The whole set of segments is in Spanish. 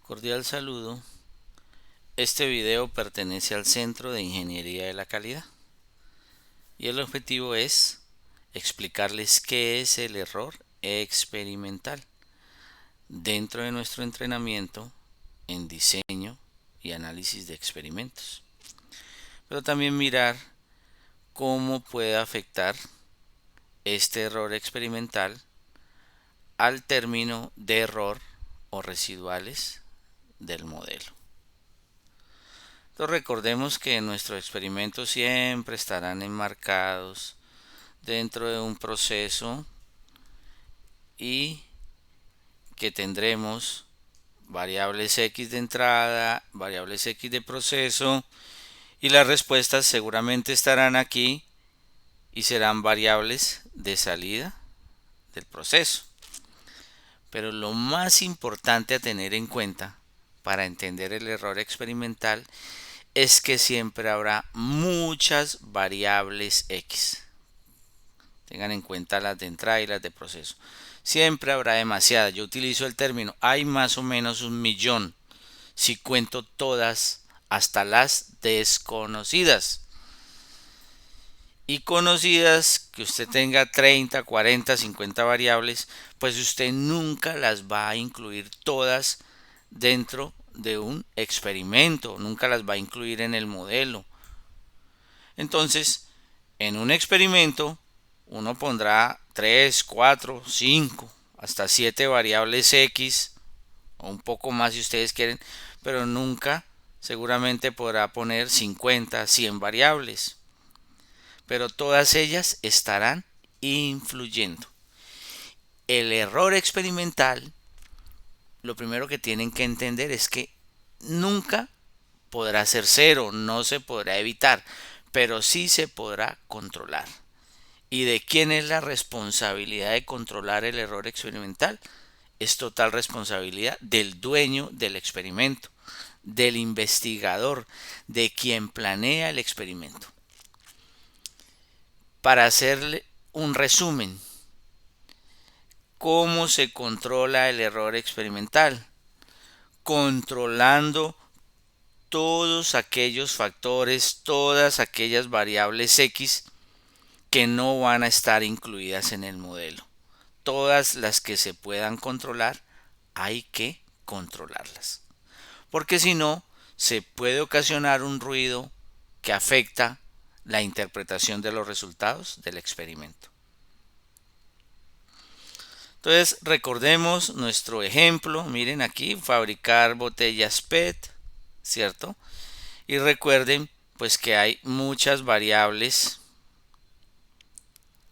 Cordial saludo. Este video pertenece al Centro de Ingeniería de la Calidad y el objetivo es explicarles qué es el error experimental dentro de nuestro entrenamiento en diseño y análisis de experimentos, pero también mirar cómo puede afectar este error experimental al término de error o residuales del modelo. Entonces recordemos que nuestros experimentos siempre estarán enmarcados dentro de un proceso y que tendremos variables X de entrada, variables X de proceso y las respuestas seguramente estarán aquí y serán variables de salida del proceso. Pero lo más importante a tener en cuenta para entender el error experimental es que siempre habrá muchas variables X. Tengan en cuenta las de entrada y las de proceso. Siempre habrá demasiadas. Yo utilizo el término hay más o menos 1.000.000 si cuento todas hasta las desconocidas. Y conocidas que usted tenga 30, 40, 50 variables, pues usted nunca las va a incluir todas dentro de un experimento, nunca las va a incluir en el modelo. Entonces, en un experimento, uno pondrá 3, 4, 5, hasta 7 variables X, o un poco más si ustedes quieren, pero nunca seguramente podrá poner 50, 100 variables. Pero todas ellas estarán influyendo. El error experimental, lo primero que tienen que entender es que nunca podrá ser cero, no se podrá evitar, pero sí se podrá controlar. ¿Y de quién es la responsabilidad de controlar el error experimental? Es total responsabilidad del dueño del experimento, del investigador, de quien planea el experimento. Para hacerle un resumen, ¿cómo se controla el error experimental? Controlando todos aquellos factores, todas aquellas variables X que no van a estar incluidas en el modelo. Todas las que se puedan controlar, hay que controlarlas. Porque si no, se puede ocasionar un ruido que afecta la interpretación de los resultados del experimento. Entonces recordemos nuestro ejemplo, miren aquí, fabricar botellas PET, ¿cierto? Y recuerden pues que hay muchas variables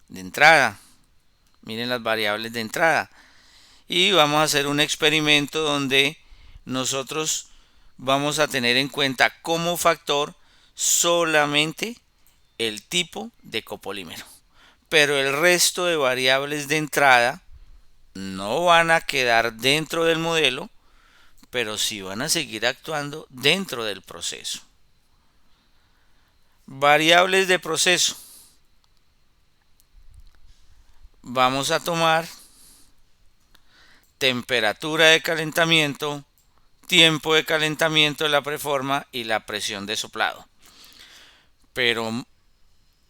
de entrada. Miren las variables de entrada. Y vamos a hacer un experimento donde nosotros vamos a tener en cuenta como factor solamente el tipo de copolímero. Pero el resto de variables de entrada no van a quedar dentro del modelo, pero sí van a seguir actuando dentro del proceso. Variables de proceso. Vamos a tomar temperatura de calentamiento, tiempo de calentamiento de la preforma y la presión de soplado. Pero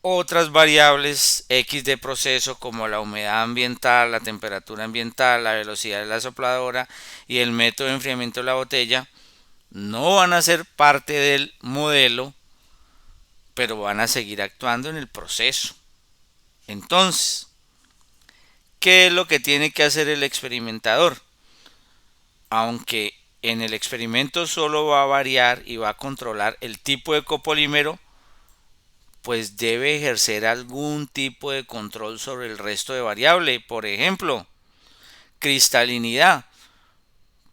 otras variables X de proceso como la humedad ambiental, la temperatura ambiental, la velocidad de la sopladora y el método de enfriamiento de la botella no van a ser parte del modelo, pero van a seguir actuando en el proceso. Entonces, ¿qué es lo que tiene que hacer el experimentador? Aunque en el experimento solo va a variar y va a controlar el tipo de copolímero, pues debe ejercer algún tipo de control sobre el resto de variables. Por ejemplo, cristalinidad.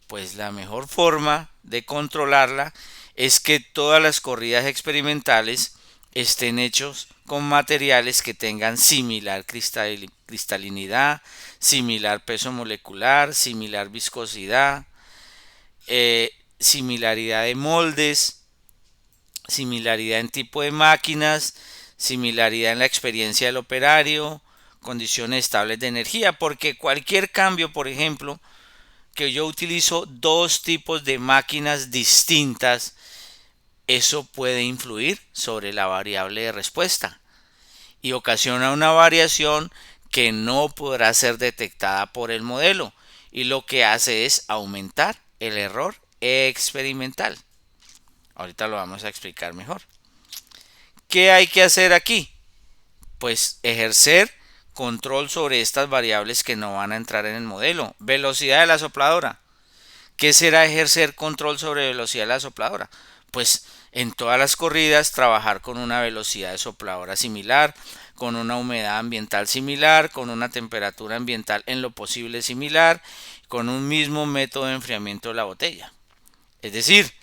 Pues la mejor forma de controlarla es que todas las corridas experimentales estén hechos con materiales que tengan similar cristalinidad, similar peso molecular, similar viscosidad, similaridad de moldes, similaridad en tipo de máquinas, similaridad en la experiencia del operario, condiciones estables de energía, porque cualquier cambio, por ejemplo, que yo utilizo dos tipos de máquinas distintas, eso puede influir sobre la variable de respuesta y ocasiona una variación que no podrá ser detectada por el modelo, y lo que hace es aumentar el error experimental. Ahorita lo vamos a explicar mejor. ¿Qué hay que hacer aquí? Pues ejercer control sobre estas variables que no van a entrar en el modelo. Velocidad de la sopladora. ¿Qué será ejercer control sobre velocidad de la sopladora? Pues en todas las corridas trabajar con una velocidad de sopladora similar, con una humedad ambiental similar, con una temperatura ambiental en lo posible similar, con un mismo método de enfriamiento de la botella. Es decir,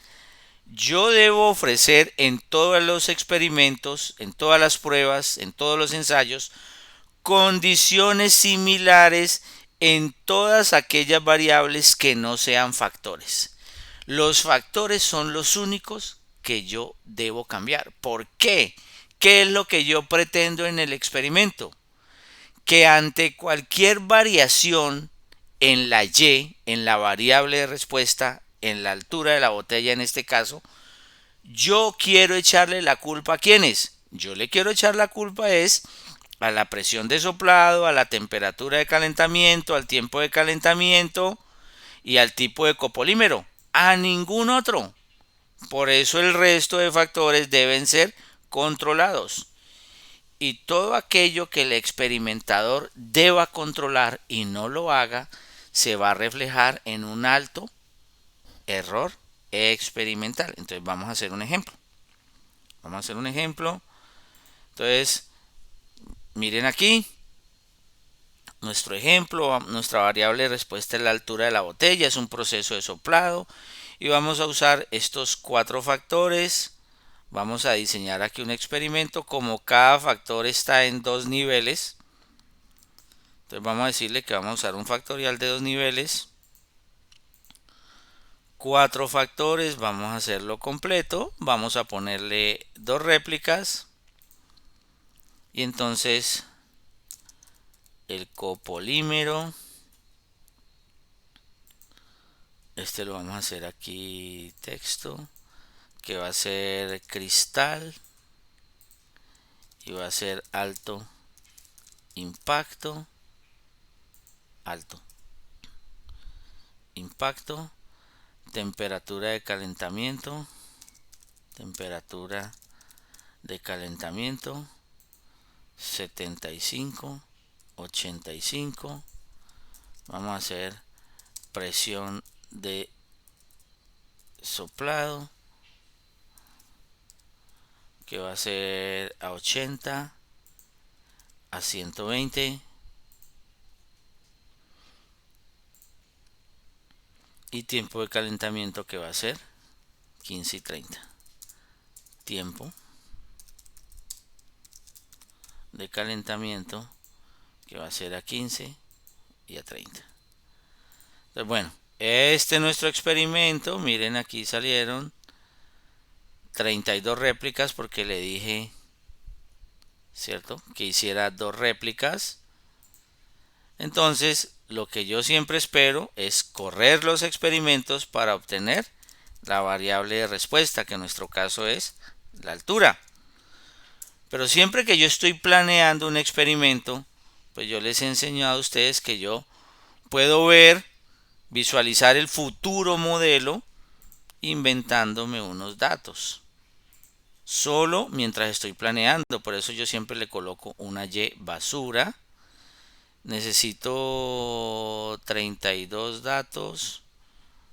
yo debo ofrecer en todos los experimentos, en todas las pruebas, en todos los ensayos, condiciones similares en todas aquellas variables que no sean factores. Los factores son los únicos que yo debo cambiar. ¿Por qué? ¿Qué es lo que yo pretendo en el experimento? Que ante cualquier variación en la Y, en la variable de respuesta, en la altura de la botella en este caso, yo quiero echarle la culpa a ¿quiénes? Yo le quiero echar la culpa es a la presión de soplado, a la temperatura de calentamiento, al tiempo de calentamiento y al tipo de copolímero. A ningún otro. Por eso el resto de factores deben ser controlados. Y todo aquello que el experimentador deba controlar y no lo haga, se va a reflejar en un alto error experimental. Entonces vamos a hacer un ejemplo. Vamos a hacer un ejemplo. Entonces, miren aquí. Nuestro ejemplo, nuestra variable de respuesta es la altura de la botella, es un proceso de soplado y vamos a usar estos cuatro factores. Vamos a diseñar aquí un experimento. Como cada factor está en dos niveles, entonces vamos a decirle que vamos a usar un factorial de dos niveles. Cuatro factores, vamos a hacerlo completo, vamos a ponerle dos réplicas y entonces el copolímero, este lo vamos a hacer aquí texto, que va a ser cristal y va a ser alto impacto, alto impacto, temperatura de calentamiento, temperatura de calentamiento 75, 85. Vamos a hacer presión de soplado, que va a ser a 80, a 120 y tiempo de calentamiento que va a ser 15 y 30. Tiempo de calentamiento que va a ser a 15 y a 30. Entonces, bueno, este es nuestro experimento. Miren, aquí salieron 32 réplicas porque le dije, ¿cierto?, que hiciera dos réplicas. Entonces, lo que yo siempre espero es correr los experimentos para obtener la variable de respuesta, que en nuestro caso es la altura. Pero siempre que yo estoy planeando un experimento, pues yo les he enseñado a ustedes que yo puedo visualizar el futuro modelo inventándome unos datos. Solo mientras estoy planeando. Por eso yo siempre le coloco una Y basura. Necesito 32 datos.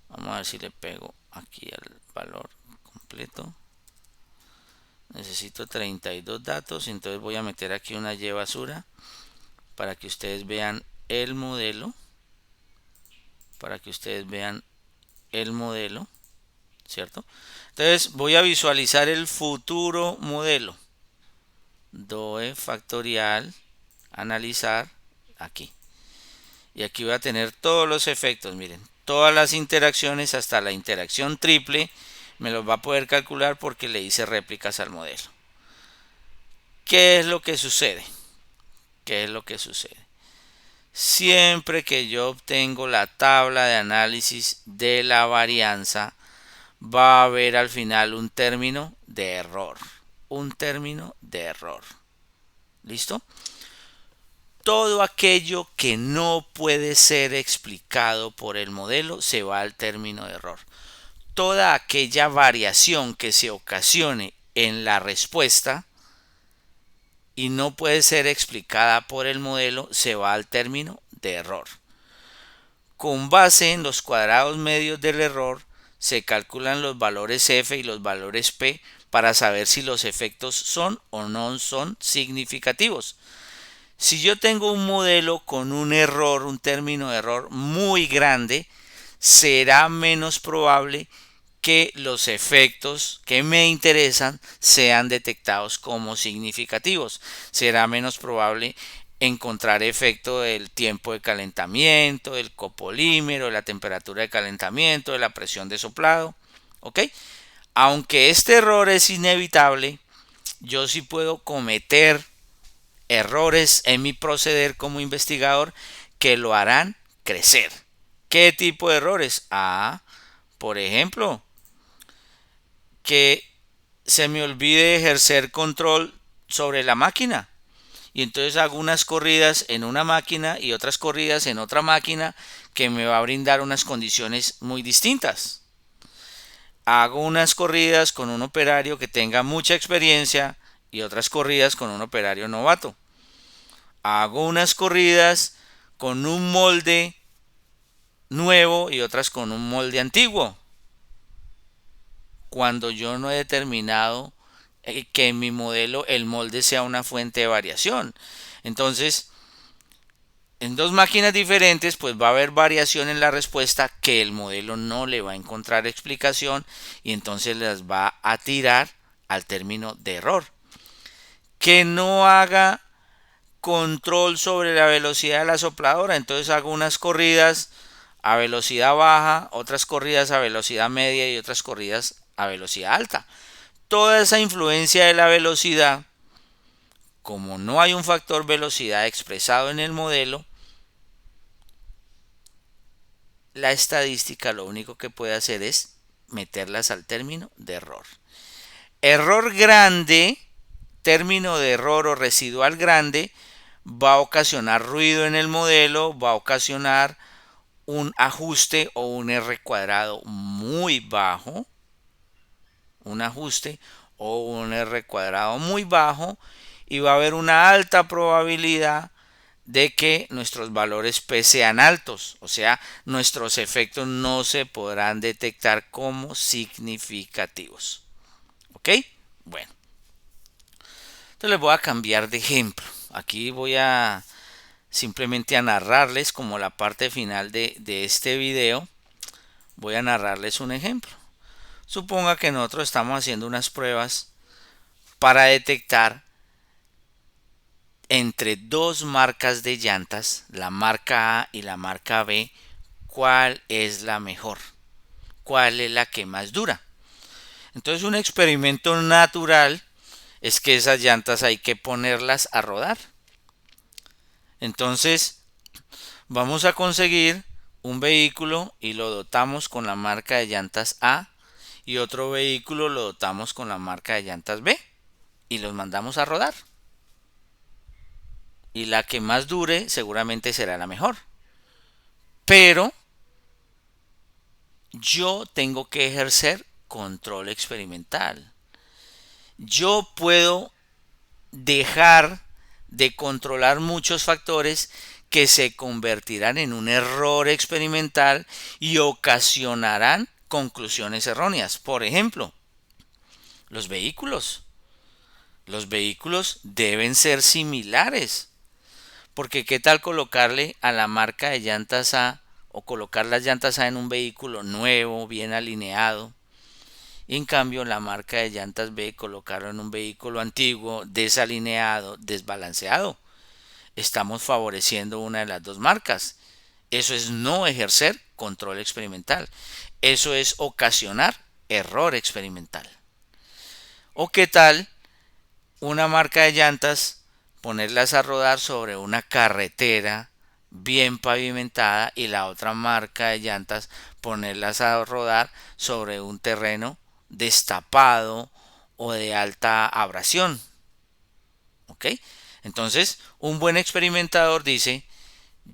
Vamos a ver si le pego aquí al valor completo. Necesito 32 datos. Entonces voy a meter aquí una Y basura para que ustedes vean el modelo. Para que ustedes vean el modelo, ¿cierto? Entonces voy a visualizar el futuro modelo. DOE factorial, analizar, aquí. Y aquí voy a tener todos los efectos, miren, todas las interacciones hasta la interacción triple me los va a poder calcular porque le hice réplicas al modelo. ¿Qué es lo que sucede? ¿Qué es lo que sucede? Siempre que yo obtengo la tabla de análisis de la varianza, va a haber al final un término de error. Un término de error. ¿Listo? Todo aquello que no puede ser explicado por el modelo se va al término de error. Toda aquella variación que se ocasione en la respuesta y no puede ser explicada por el modelo se va al término de error. Con base en los cuadrados medios del error se calculan los valores f y los valores p para saber si los efectos son o no son significativos. Si yo tengo un modelo con un error, un término de error muy grande, será menos probable que los efectos que me interesan sean detectados como significativos. Será menos probable encontrar efecto del tiempo de calentamiento, del copolímero, de la temperatura de calentamiento, de la presión de soplado. ¿Ok? Aunque este error es inevitable, yo sí puedo cometer errores en mi proceder como investigador que lo harán crecer. ¿Qué tipo de errores? Por ejemplo, que se me olvide ejercer control sobre la máquina. Y entonces hago unas corridas en una máquina y otras corridas en otra máquina que me va a brindar unas condiciones muy distintas. Hago unas corridas con un operario que tenga mucha experiencia y otras corridas con un operario novato. Hago unas corridas con un molde nuevo y otras con un molde antiguo. Cuando yo no he determinado que en mi modelo el molde sea una fuente de variación. Entonces, en dos máquinas diferentes, pues va a haber variación en la respuesta que el modelo no le va a encontrar explicación y entonces las va a tirar al término de error. Que no haga control sobre la velocidad de la sopladora, entonces hago unas corridas a velocidad baja, otras corridas a velocidad media y otras corridas a velocidad alta. Toda esa influencia de la velocidad, como no hay un factor velocidad expresado en el modelo, la estadística lo único que puede hacer es meterlas al término de error. Error grande, término de error o residual grande, va a ocasionar ruido en el modelo, va a ocasionar un ajuste o un R cuadrado muy bajo, un ajuste o un R cuadrado muy bajo, y va a haber una alta probabilidad de que nuestros valores P sean altos, o sea, nuestros efectos no se podrán detectar como significativos. ¿Ok? Bueno, entonces les voy a cambiar de ejemplo. Aquí voy a simplemente a narrarles como la parte final de este video. Voy a narrarles un ejemplo. Suponga que nosotros estamos haciendo unas pruebas para detectar entre dos marcas de llantas, la marca A y la marca B, cuál es la mejor, cuál es la que más dura. Entonces un experimento natural es que esas llantas hay que ponerlas a rodar. Entonces vamos a conseguir un vehículo y lo dotamos con la marca de llantas A y otro vehículo lo dotamos con la marca de llantas B y los mandamos a rodar. Y la que más dure seguramente será la mejor. Pero yo tengo que ejercer control experimental. Yo puedo dejar de controlar muchos factores que se convertirán en un error experimental y ocasionarán conclusiones erróneas. Por ejemplo, los vehículos. Los vehículos deben ser similares. Porque qué tal colocarle a la marca de llantas A o colocar las llantas A en un vehículo nuevo, bien alineado. Y en cambio la marca de llantas B colocarlo en un vehículo antiguo, desalineado, desbalanceado. Estamos favoreciendo una de las dos marcas. Eso es no ejercer control experimental. Eso es ocasionar error experimental. ¿O qué tal una marca de llantas ponerlas a rodar sobre una carretera bien pavimentada y la otra marca de llantas ponerlas a rodar sobre un terreno destapado o de alta abrasión. ¿Ok? Entonces, un buen experimentador dice,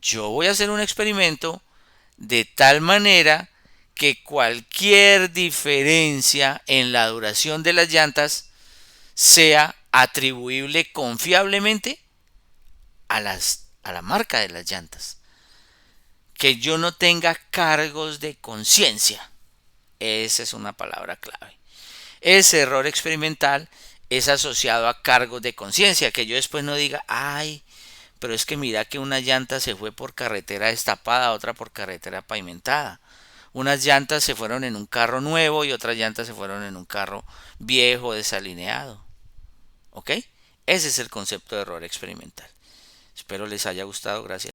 yo voy a hacer un experimento de tal manera que cualquier diferencia en la duración de las llantas sea atribuible confiablemente a la marca de las llantas. Que yo no tenga cargos de conciencia. Esa es una palabra clave. Ese error experimental es asociado a cargos de conciencia, que yo después no diga, ay, pero es que mira que una llanta se fue por carretera destapada, otra por carretera pavimentada. Unas llantas se fueron en un carro nuevo y otras llantas se fueron en un carro viejo, desalineado. ¿Ok? Ese es el concepto de error experimental. Espero les haya gustado. Gracias.